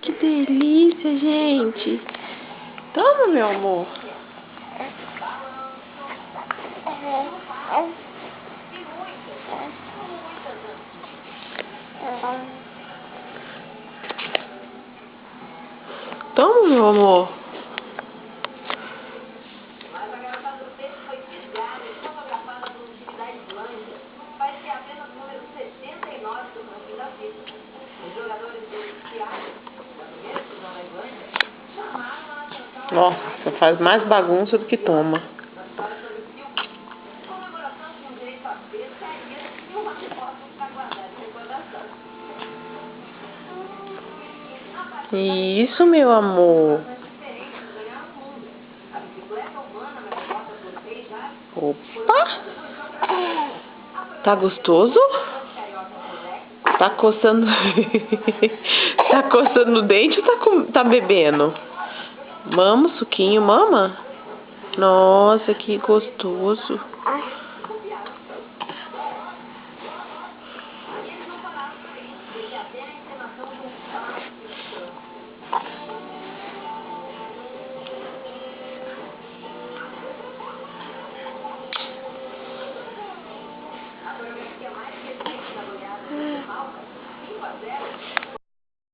Que delícia, gente. Toma, meu amor. Toma, meu amor. Nossa, faz mais bagunça do que toma. Isso, meu amor. Opa! Tá gostoso? Tá coçando... Tá coçando o dente ou tá bebendo? Mama, suquinho, mama? Nossa, que gostoso.